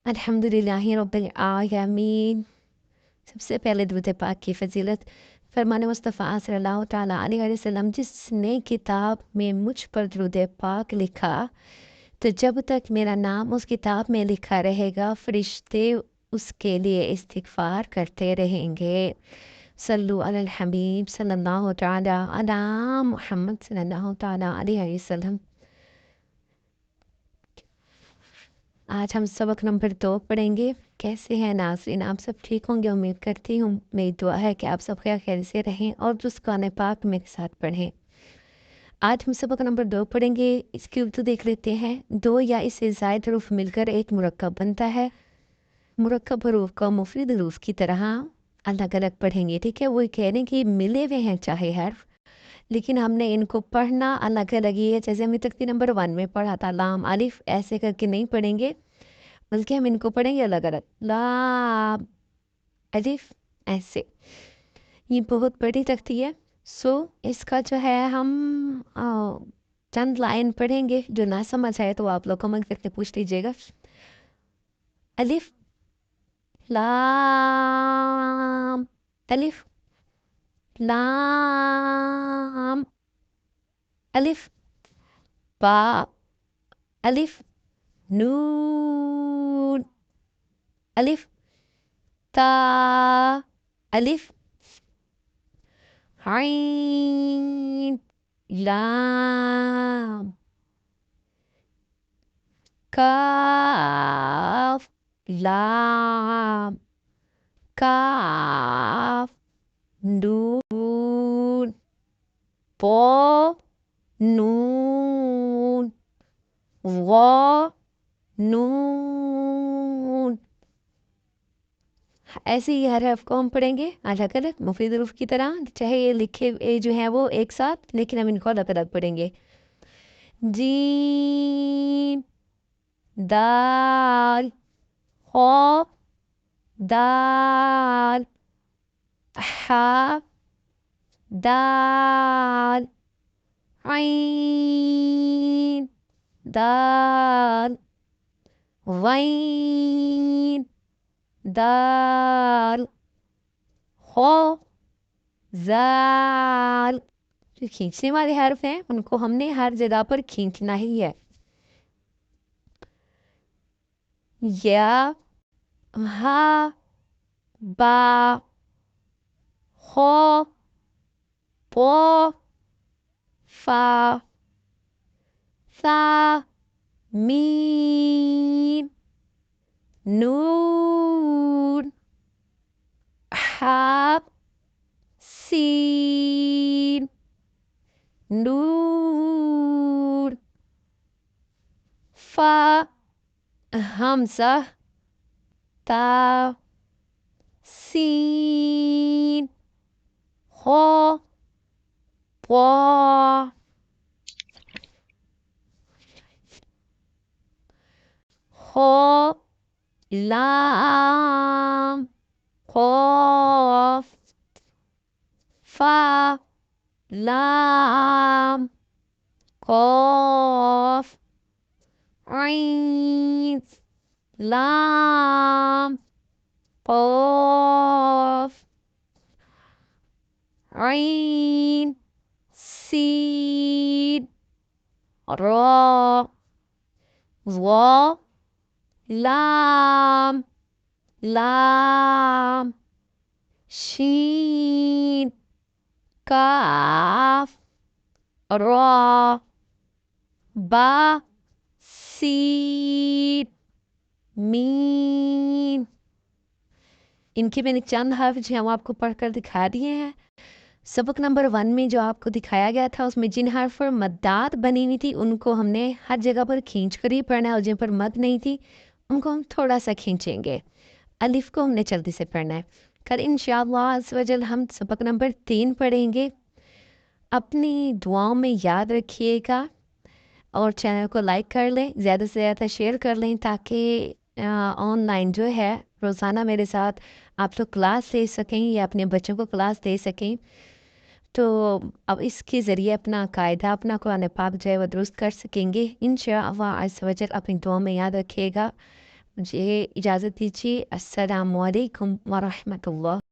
अल्हम्दुलिल्लाहि रब्बिल आलमीन। सबसे पहले दुरूद पाक की फ़जीलत फरमान मुस्तफ़ा सल्लल्लाहु तआला अलैहि वसल्लम, जिसने किताब में मुझ पर दुरूद पाक लिखा तो जब तक मेरा नाम उस किताब में लिखा रहेगा फरिश्ते उसके लिए इस्तिग़फ़ार करते रहेंगे। सल्लु अलल हबीब सल्लल्लाहु तआला अला मुहम्मद सल्लल्लाहु तआला अलैहि वसल्लम। आज हम सबक नंबर 2 पढ़ेंगे। कैसे हैं नाज़रीन, आप सब ठीक होंगे उम्मीद करती हूँ। मेरी दुआ है कि आप सब खैर से रहें और दुरुस्त कुरान पाक मेरे साथ पढ़ें। आज हम सबक नंबर 2 पढ़ेंगे। इसकी उर्दू देख लेते हैं। 2 या इससे ज़ायद हरूफ मिलकर एक मुरक्कब बनता है। मुरक्कब हरूफ को मुफरद हरूफ की तरह अलग अलग पढ़ेंगे, ठीक है। वो कह रहे हैं कि मिले हुए हैं चाहे हर्फ, लेकिन हमने इनको पढ़ना अलग अलग ही है। जैसे हमने तख्ती नंबर 1 में पढ़ा था लाम अलिफ, ऐसे करके नहीं पढ़ेंगे, बल्कि हम इनको पढ़ेंगे अलग अलग। लाम अलिफ ऐसे। ये बहुत बड़ी तख्ती है, सो इसका जो है हम चंद लाइन पढ़ेंगे। जो ना समझ आए तो आप लोग कमेंट करके पूछ लीजिएगा। अलिफ लाम अलिफ लाम अलिफ बा अलिफ नून अलिफ ता अलिफ आइन लाम काफ लाम काफ नून पो नून वो नून। ऐसे ही हर हर्फ को हम पढ़ेंगे अलग अलग मुफीद रूफ की तरह, चाहे ये लिखे जो है वो एक साथ, लेकिन हम इनको अलग अलग पढ़ेंगे। जीम दाल खौफ दाल हा दाल आइन दाल वाइन दाल खो जाल। जो खींचने वाले हर्फ हैं उनको हमने हर जगह पर खींचना ही है। या हा बा हो पो फा सा मीम नून हा सीन नून फा हमजा ता सीन हो पो हो लाम खौफ फा लाम खौफ आइन लाम खौफ आइन सीन रा ज़ा लाम लाम शीन काफ रा बा सीन मीम। इनके मैंने चंद हर्फ जो हम आपको पढ़कर दिखा दिए हैं। सबक नंबर 1 में जो आपको दिखाया गया था उसमें जिन हर्फ पर मद्दात बनी हुई थी उनको हमने हर जगह पर खींच कर ही पढ़ना है, और जिन पर मद नहीं थी उनको हम थोड़ा सा खींचेंगे। अलिफ को हमने जल्दी से पढ़ना है। कल इंशाअल्लाह अज़्ज़ वजल हम सबक नंबर 3 पढ़ेंगे। अपनी दुआओं में याद रखिएगा और चैनल को लाइक कर लें, ज़्यादा से ज़्यादा शेयर कर लें, ताकि ऑनलाइन जो है रोज़ाना मेरे साथ आप लोग क्लास ले सकें या अपने बच्चों को क्लास दे सकें। तो अब इसके ज़रिए अपना कायदा, अपना कुरान पाक जो है वो दुरुस्त कर सकेंगे इंशाअल्लाह अज़्ज़ वजल। अपनी दुआ में याद रखिएगा। مجھے اجازت دیجیے۔ السلام علیکم ورحمۃ اللہ۔